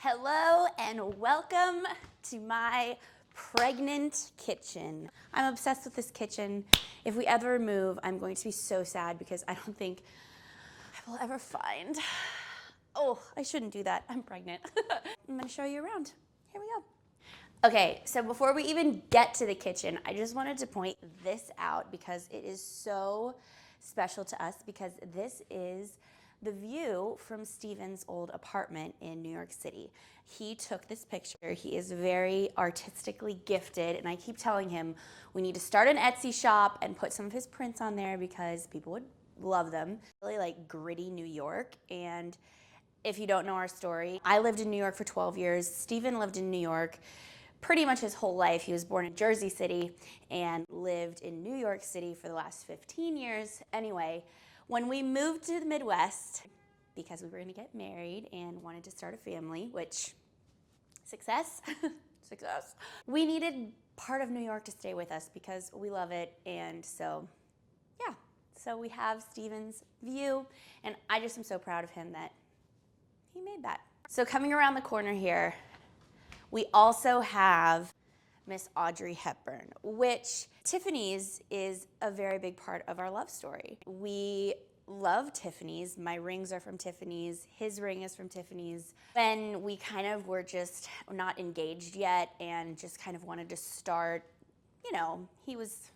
Hello and welcome to my pregnant kitchen. I'm obsessed with this kitchen. If we ever move, I'm going to be so sad because I don't think I will ever find. Oh, I shouldn't do that. I'm pregnant. I'm gonna show you around. Here we go. Okay, so before we even get to the kitchen, I just wanted to point this out because it is so special to us because this is the view from Steven's old apartment in New York City. He took this picture. He is very artistically gifted, and I keep telling him we need to start an Etsy shop and put some of his prints on there because people would love them. Really like gritty New York. And if you don't know our story, I lived in New York for 12 years. Steven lived in New York pretty much his whole life. He was born in Jersey City and lived in New York City for the last 15 years. Anyway, when we moved to the Midwest, because we were gonna get married and wanted to start a family, which, success, success. We needed part of New York to stay with us because we love it, and so, yeah. So we have Steven's view, and I just am so proud of him that he made that. So coming around the corner here, we also have Miss Audrey Hepburn, which Tiffany's is a very big part of our love story. We love Tiffany's. My rings are from Tiffany's. His ring is from Tiffany's. When we kind of were just not engaged yet and just kind of wanted to start, you know, he was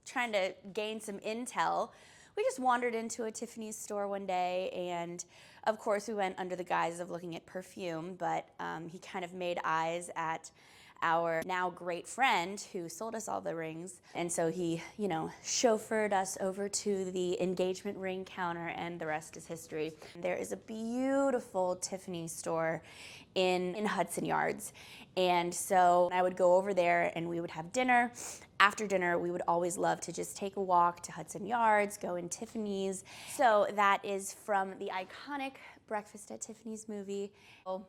trying to gain some intel. We just wandered into a Tiffany's store one day, and of course we went under the guise of looking at perfume, but he kind of made eyes at our now great friend who sold us all the rings. And so he, you know, chauffeured us over to the engagement ring counter, and the rest is history. There is a beautiful Tiffany store in Hudson Yards. And so I would go over there and we would have dinner. After dinner, we would always love to just take a walk to Hudson Yards, go in Tiffany's. So that is from the iconic Breakfast at Tiffany's movie. So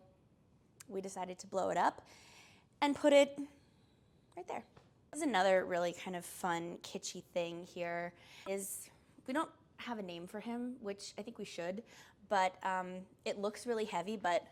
we decided to blow it up and put it right there. This is another really kind of fun, kitschy thing here is we don't have a name for him, which I think we should, but it looks really heavy, but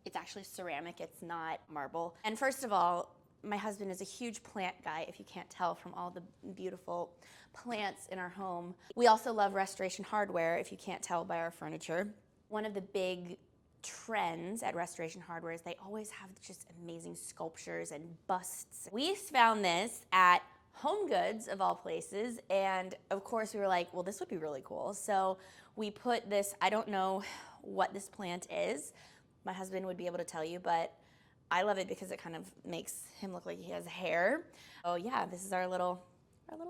it's actually ceramic, it's not marble. And first of all, my husband is a huge plant guy, if you can't tell from all the beautiful plants in our home. We also love Restoration Hardware, if you can't tell by our furniture. One of the big trends at Restoration Hardware is they always have just amazing sculptures and busts. We found this at Home Goods of all places, and of course we were like, well, this would be really cool. So we put this, I don't know what this plant is. My husband would be able to tell you, but I love it because it kind of makes him look like he has hair. Oh yeah, this is our little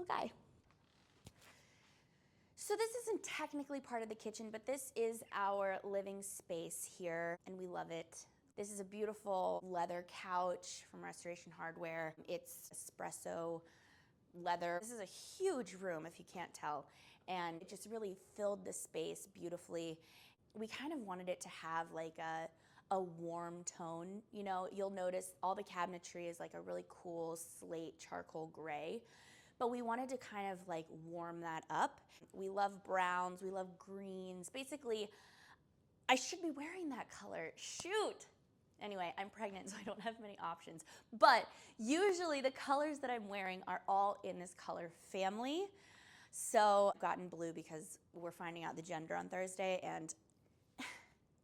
guy. So this isn't technically part of the kitchen, but this is our living space here, and we love it. This is a beautiful leather couch from Restoration Hardware. It's espresso leather. This is a huge room, if you can't tell, and it just really filled the space beautifully. We kind of wanted it to have like a warm tone. You know, you'll notice all the cabinetry is like a really cool slate charcoal gray. But we wanted to kind of like warm that up. We love browns, we love greens. Basically, I should be wearing that color, shoot. Anyway, I'm pregnant, so I don't have many options. But usually the colors that I'm wearing are all in this color family. So I've gotten blue because we're finding out the gender on Thursday, and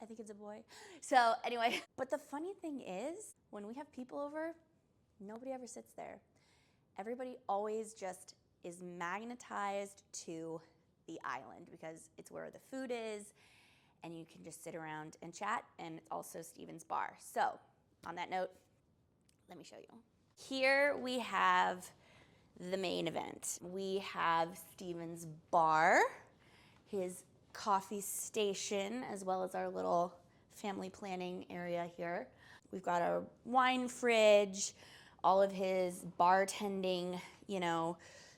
I think it's a boy. So anyway, but the funny thing is, when we have people over, nobody ever sits there. Everybody always just is magnetized to the island because it's where the food is, and you can just sit around and chat, and it's also Steven's bar. So on that note, let me show you. Here we have the main event. We have Steven's bar, his coffee station, as well as our little family planning area here. We've got a wine fridge, all of his bartending, you know,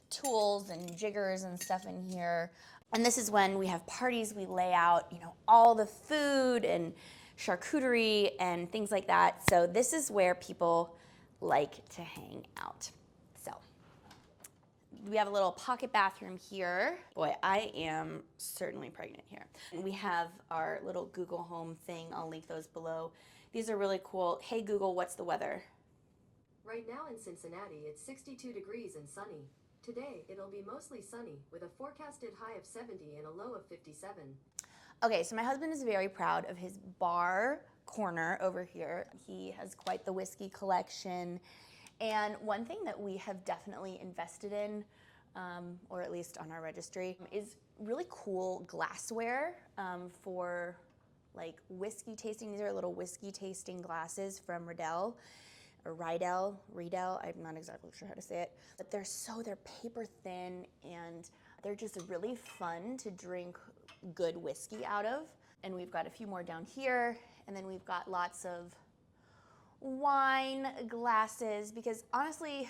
tools and jiggers and stuff in here. And this is when we have parties, we lay out, you know, all the food and charcuterie and things like that. So this is where people like to hang out. So We have a little pocket bathroom here. Boy, I am certainly pregnant here. And we have our little Google Home thing. I'll link those below. These are really cool. Hey Google, what's the weather? Right now in Cincinnati, it's 62 degrees and sunny. Today, it'll be mostly sunny with a forecasted high of 70 and a low of 57. Okay, so my husband is very proud of his bar corner over here. He has quite the whiskey collection. And one thing that we have definitely invested in, or at least on our registry, is really cool glassware for like whiskey tasting. These are little whiskey tasting glasses from Riedel, I'm not exactly sure how to say it, but they're paper thin and they're just really fun to drink good whiskey out of. And we've got a few more down here, and then we've got lots of wine glasses because honestly,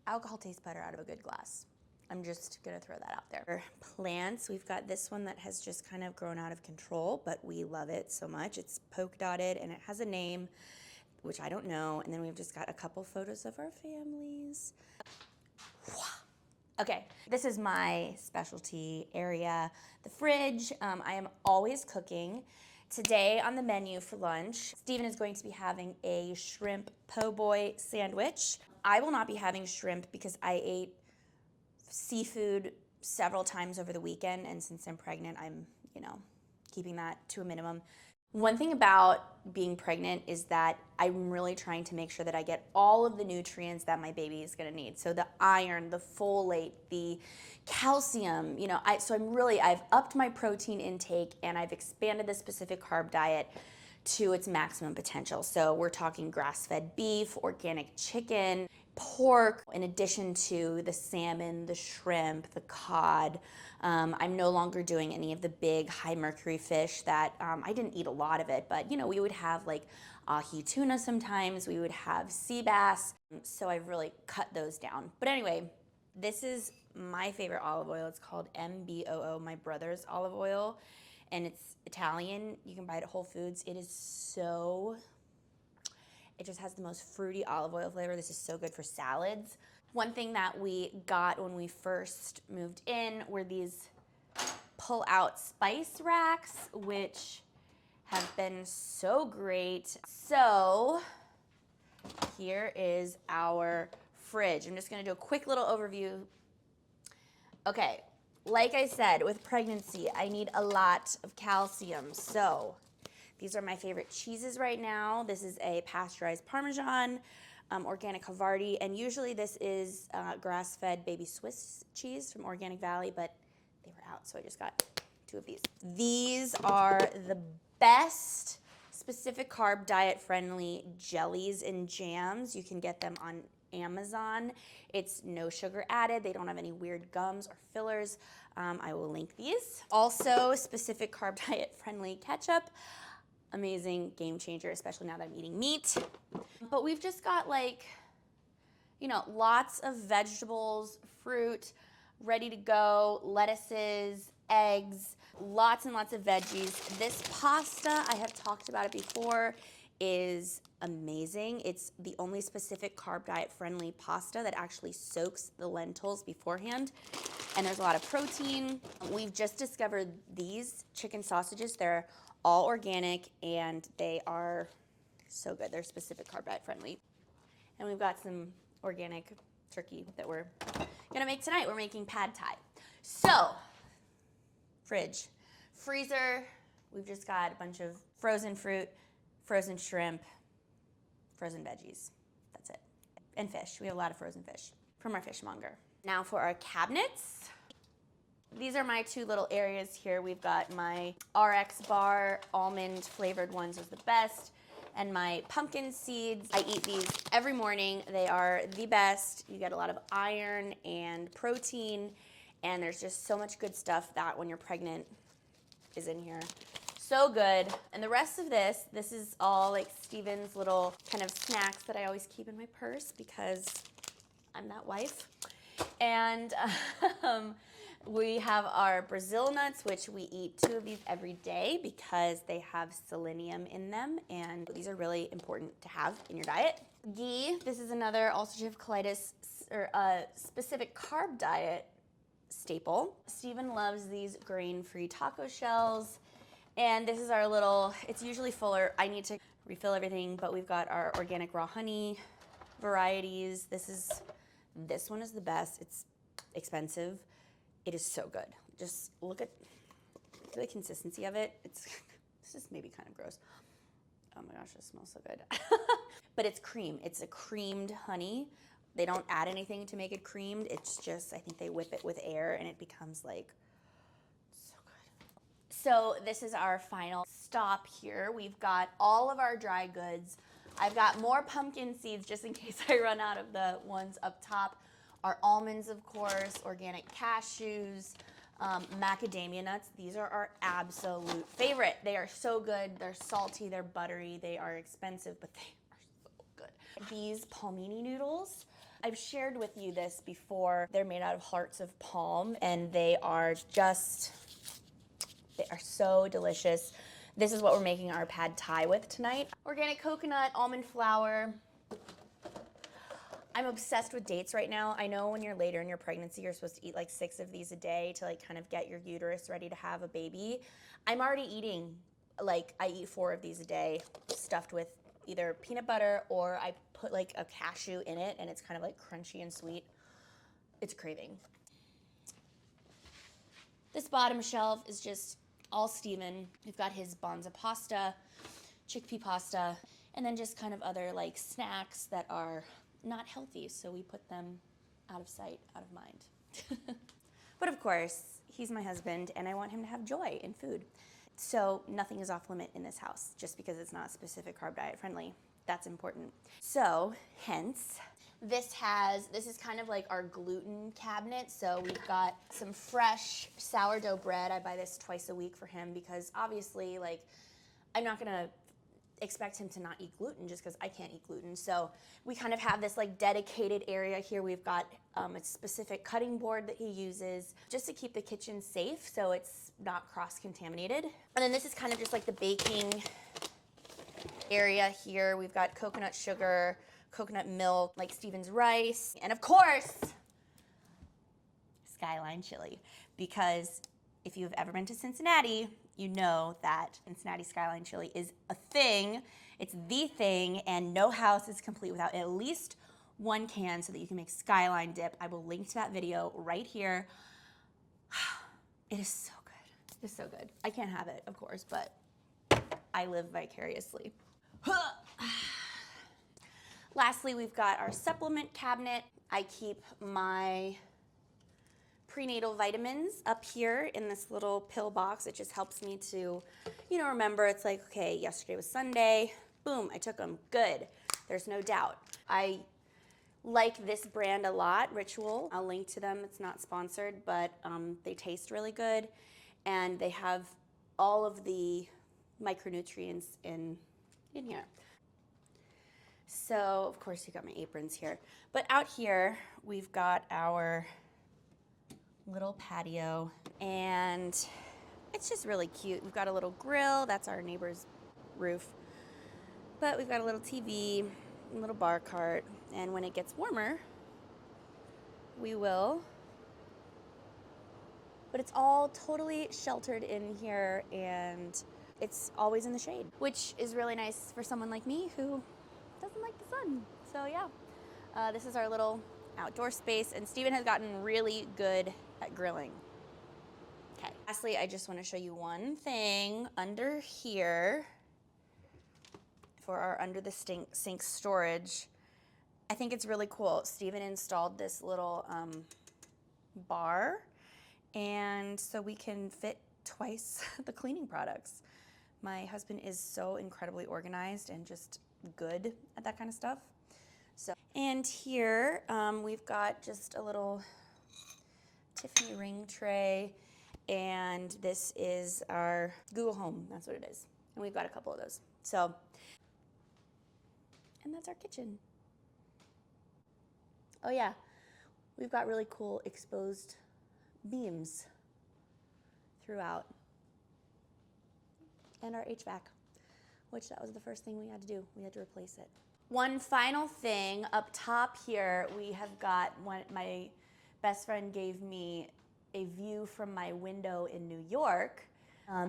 alcohol tastes better out of a good glass. I'm just gonna throw that out there. For plants, we've got this one that has just kind of grown out of control, but we love it so much. It's polka dotted and it has a name, which I don't know. And then we've just got a couple photos of our families. Okay, this is my specialty area, the fridge. I am always cooking. Today on the menu for lunch, Stephen is going to be having a shrimp po' boy sandwich. I will not be having shrimp because I ate seafood several times over the weekend, and since I'm pregnant, I'm, keeping that to a minimum. One thing about being pregnant is that I'm really trying to make sure that I get all of the nutrients that my baby is gonna need. So the iron, the folate, the calcium, I've upped my protein intake and I've expanded the specific carb diet to its maximum potential. So we're talking grass-fed beef, organic chicken, pork, in addition to the salmon, the shrimp, the cod. I'm no longer doing any of the big high mercury fish that I didn't eat a lot of it, but we would have like ahi tuna sometimes, we would have sea bass. So I've really cut those down. But anyway, this is my favorite olive oil. It's called MBOO, my brother's olive oil, and it's Italian. You can buy it at Whole Foods. It just has the most fruity olive oil flavor. This is so good for salads. One thing that we got when we first moved in were these pull-out spice racks, which have been so great. So here is our fridge. I'm just gonna do a quick little overview. Okay, like I said, with pregnancy, I need a lot of calcium. So these are my favorite cheeses right now. This is a pasteurized Parmesan, organic Havarti, and usually this is grass-fed baby Swiss cheese from Organic Valley, but they were out, so I just got 2 of these. These are the best specific carb diet friendly jellies and jams. You can get them on Amazon. It's no sugar added. They don't have any weird gums or fillers. I will link these. Also, specific carb diet friendly ketchup. Amazing game changer, especially now that I'm eating meat. But we've just got lots of vegetables, fruit, ready to go, lettuces, eggs, lots and lots of veggies. This pasta, I have talked about it before, is amazing. It's the only specific carb diet friendly pasta that actually soaks the lentils beforehand. And there's a lot of protein. We've just discovered these chicken sausages. They're all organic and they are so good. They're specific carb diet friendly. And we've got some organic turkey that we're gonna make tonight. We're making pad thai. So, fridge, freezer, we've just got a bunch of frozen fruit, frozen shrimp, frozen veggies. That's it. And fish. We have a lot of frozen fish from our fishmonger. Now for our cabinets. These are my 2 little areas here. We've got my RX bar, almond flavored ones is the best, and my pumpkin seeds. I eat these every morning. They are the best. You get a lot of iron and protein, and there's just so much good stuff that when you're pregnant is in here. So good. And the rest of this is all like Steven's little kind of snacks that I always keep in my purse because I'm that wife. And we have our Brazil nuts, which we eat 2 of these every day because they have selenium in them, and these are really important to have in your diet. Ghee, this is another ulcerative colitis Specific Carb Diet staple. Steven loves these grain-free taco shells. And this is our little, it's usually fuller. I need to refill everything, but we've got our organic raw honey varieties. This one is the best. It's expensive. It is so good. Just look at the consistency of it. This is maybe kind of gross. Oh my gosh, it smells so good. But it's cream. It's a creamed honey. They don't add anything to make it creamed. It's just, I think they whip it with air and it becomes like so good. So this is our final stop here. We've got all of our dry goods. I've got more pumpkin seeds just in case I run out of the ones up top. Our almonds, of course, organic cashews, macadamia nuts. These are our absolute favorite. They are so good. They're salty, they're buttery, they are expensive, but they are so good. These palmini noodles, I've shared with you this before. They're made out of hearts of palm, and they are so delicious. This is what we're making our pad thai with tonight. Organic coconut, almond flour. I'm obsessed with dates right now. I know when you're later in your pregnancy, you're supposed to eat like 6 of these a day to like kind of get your uterus ready to have a baby. I'm already eating, like I eat 4 of these a day stuffed with either peanut butter or I put like a cashew in it and it's kind of like crunchy and sweet. It's a craving. This bottom shelf is just all Steven. We've got his bonza pasta, chickpea pasta, and then just kind of other like snacks that are not healthy, so we put them out of sight, out of mind. But of course, he's my husband and I want him to have joy in food. So nothing is off limit in this house just because it's not specific carb diet friendly. That's important. So hence, this is kind of like our gluten cabinet. So we've got some fresh sourdough bread. I buy this twice a week for him because obviously like I'm not gonna expect him to not eat gluten just because I can't eat gluten. So we kind of have this like dedicated area here. We've got a specific cutting board that he uses just to keep the kitchen safe so it's not cross-contaminated. And then this is kind of just like the baking area here. We've got coconut sugar, coconut milk, like Steven's rice, and of course, Skyline chili. Because if you've ever been to Cincinnati, you know that Cincinnati Skyline chili is a thing. It's the thing, and no house is complete without at least 1 can so that you can make Skyline dip. I will link to that video right here. It is so good. It is so good. I can't have it, of course, but I live vicariously. Lastly, we've got our supplement cabinet. I keep my prenatal vitamins up here in this little pill box. It just helps me to, remember. It's like, okay, yesterday was Sunday. Boom, I took them. Good. There's no doubt. I like this brand a lot, Ritual. I'll link to them. It's not sponsored, but they taste really good. And they have all of the micronutrients in here. So, of course, you got my aprons here. But out here, we've got our little patio, and it's just really cute. We've got a little grill. That's our neighbor's roof. But we've got a little TV, a little bar cart, and when it gets warmer, we will. But it's all totally sheltered in here, and it's always in the shade, which is really nice for someone like me who doesn't like the sun. So yeah, this is our little outdoor space, and Steven has gotten really good at grilling. Okay. Lastly, I just want to show you one thing under here for our under the sink storage. I think it's really cool. Steven installed this little bar, and so we can fit twice the cleaning products. My husband is so incredibly organized and just good at that kind of stuff. So, and here we've got just a little Tiffany ring tray, and this is our Google Home. That's what it is. And we've got a couple of those. So, and that's our kitchen. Oh yeah, we've got really cool exposed beams throughout. And our HVAC, which that was the first thing we had to do. We had to replace it. One final thing up top here, we have got my best friend gave me a view from my window in New York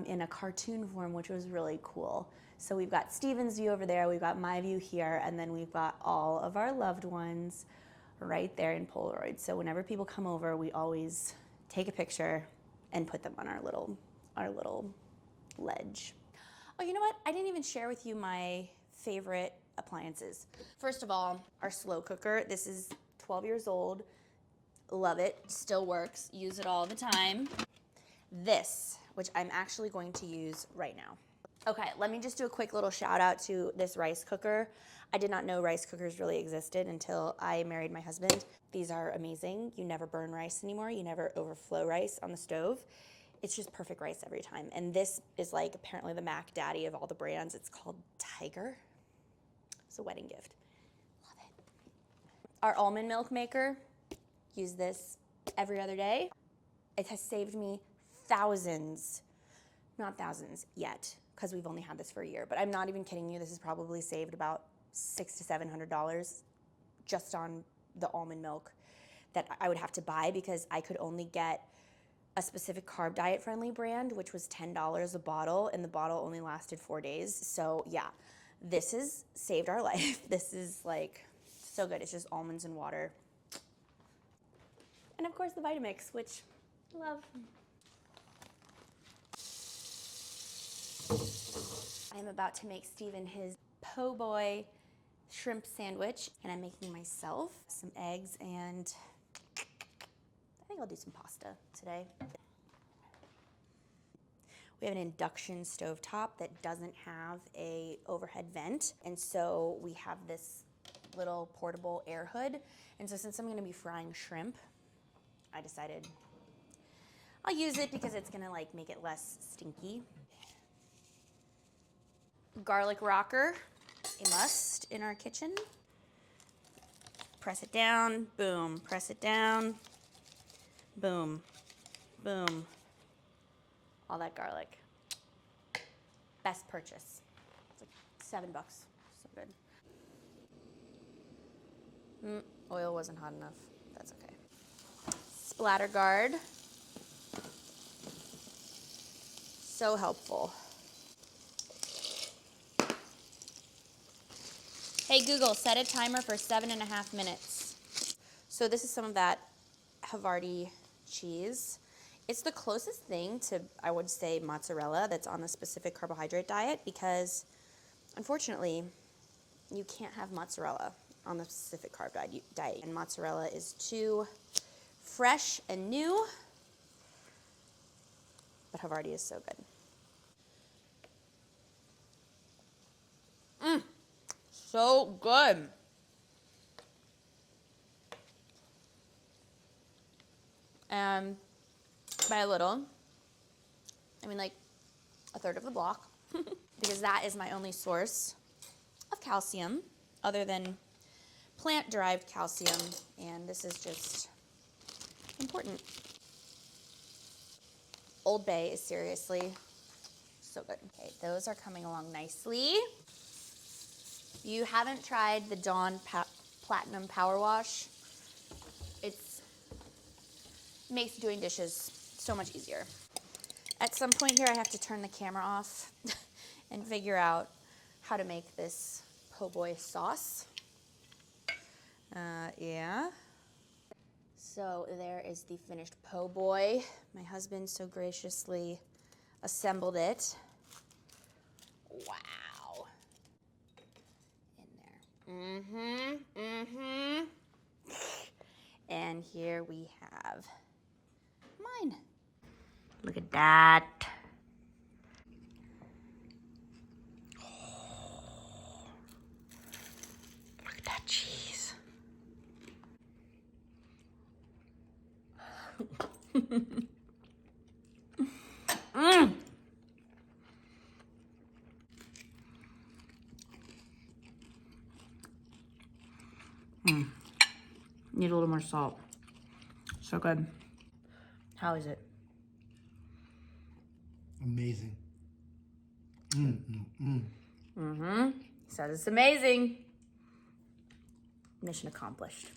in a cartoon form, which was really cool. So we've got Steven's view over there, we've got my view here, and then we've got all of our loved ones right there in Polaroid. So whenever people come over, we always take a picture and put them on our little ledge. Oh, you know what? I didn't even share with you my favorite appliances. First of all, our slow cooker. This is 12 years old. Love it. Still works. Use it all the time. This, which I'm actually going to use right now. Okay, let me just do a quick little shout out to this rice cooker. I did not know rice cookers really existed until I married my husband. These are amazing. You never burn rice anymore. You never overflow rice on the stove. It's just perfect rice every time. And this is like apparently the Mac Daddy of all the brands. It's called Tiger. It's a wedding gift. Love it. Our almond milk maker, use this every other day. It has saved me thousands, not thousands yet, because we've only had this for a year, but I'm not even kidding you. This has probably saved about $600 to $700 just on the almond milk that I would have to buy because I could only get a Specific Carb Diet friendly brand, which was $10 a bottle, and the bottle only lasted 4 days. So yeah, this has saved our life. This is like so good. It's just almonds and water. And of course the Vitamix, which I love. I'm about to make Steven his po' boy shrimp sandwich, and I'm making myself some eggs, and I think I'll do some pasta today. We have an induction stovetop that doesn't have a overhead vent, and so we have this little portable air hood. And so since I'm gonna be frying shrimp, I decided I'll use it because it's gonna like make it less stinky. Garlic rocker, a must in our kitchen. Press it down, boom. Press it down, boom, boom. All that garlic. Best purchase. It's like $7, so good. Oil wasn't hot enough, that's okay. Splatter guard. So helpful. Hey Google, set a timer for 7.5 minutes. So this is some of that Havarti cheese. It's the closest thing to, I would say, mozzarella that's on the Specific Carbohydrate Diet because, unfortunately, you can't have mozzarella on the Specific Carb Diet. And mozzarella is too fresh and new, but Havarti is so good. So good. By a little, I mean like a third of the block, because that is my only source of calcium other than plant-derived calcium, and this is just important. Old Bay is seriously so good. Okay, those are coming along nicely. If you haven't tried the Dawn Platinum Power Wash, it makes doing dishes so much easier. At some point here, I have to turn the camera off and figure out how to make this po' boy sauce. Yeah. So there is the finished po' boy. My husband so graciously assembled it. Wow. In there. And here we have mine. Look at that. Oh, look at that cheese. Need a little more salt. So good. How is it? Amazing. Says it's amazing. mission accomplished.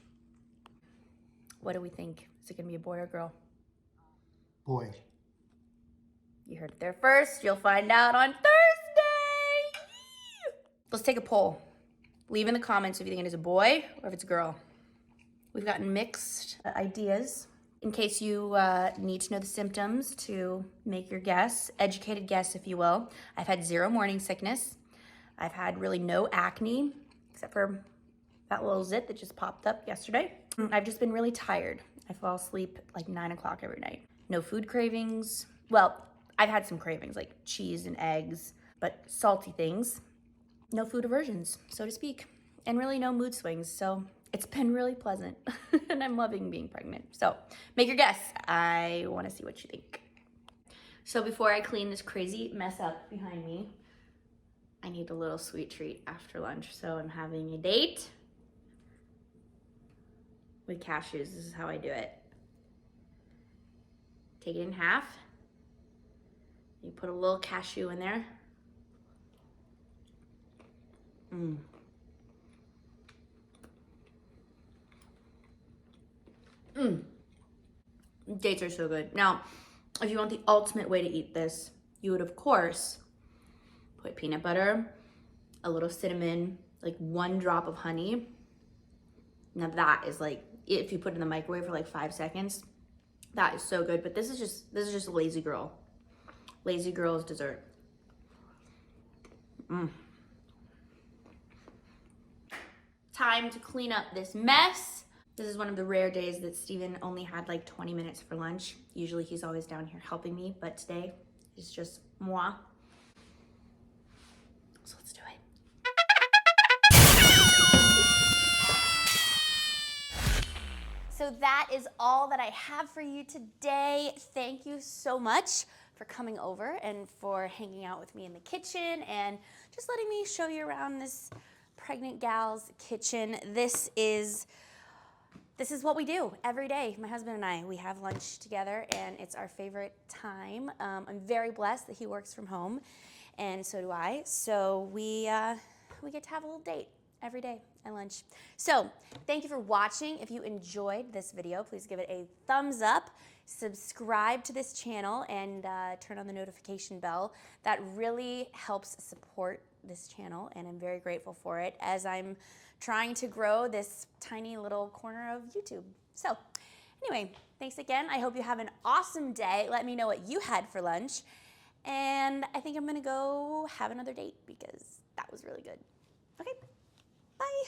What do we think? Is it gonna be a boy or girl? Boy. You heard it there first. You'll find out on Thursday. Let's take a poll. Leave in the comments if you think it is a boy or if it's a girl. We've gotten mixed ideas. In case you need to know the symptoms to make your guess, educated guess if you will, I've had 0 morning sickness. I've had really no acne, except for that little zit that just popped up yesterday. I've just been really tired. I fall asleep like 9 o'clock every night. No food cravings. Well, I've had some cravings like cheese and eggs, but salty things. No food aversions, so to speak. And really no mood swings, so it's been really pleasant. And I'm loving being pregnant. So make your guess. I wanna see what you think. So before I clean this crazy mess up behind me, I need a little sweet treat after lunch. So I'm having a date with cashews. This is how I do it. Take it in half. You put a little cashew in there. Dates are so good. Now, if you want the ultimate way to eat this, you would of course put peanut butter, a little cinnamon, like 1 drop of honey. Now that is like, if you put it in the microwave for like 5 seconds, that is so good. But this is just a lazy girl's dessert. Time to clean up this mess. This is one of the rare days that Steven only had like 20 minutes for lunch. Usually he's always down here helping me, but today it's just moi. So let's do it. So that is all that I have for you today. Thank you so much for coming over and for hanging out with me in the kitchen and just letting me show you around this pregnant gal's kitchen. This is what we do every day. My husband and I, we have lunch together and it's our favorite time. I'm very blessed that he works from home and so do I. So we get to have a little date every day at lunch. So thank you for watching. If you enjoyed this video, please give it a thumbs up, subscribe to this channel, and turn on the notification bell. That really helps support this channel, and I'm very grateful for it as I'm trying to grow this tiny little corner of YouTube. So anyway, thanks again. I hope you have an awesome day. Let me know what you had for lunch. And I think I'm gonna go have another date because that was really good. Okay, bye.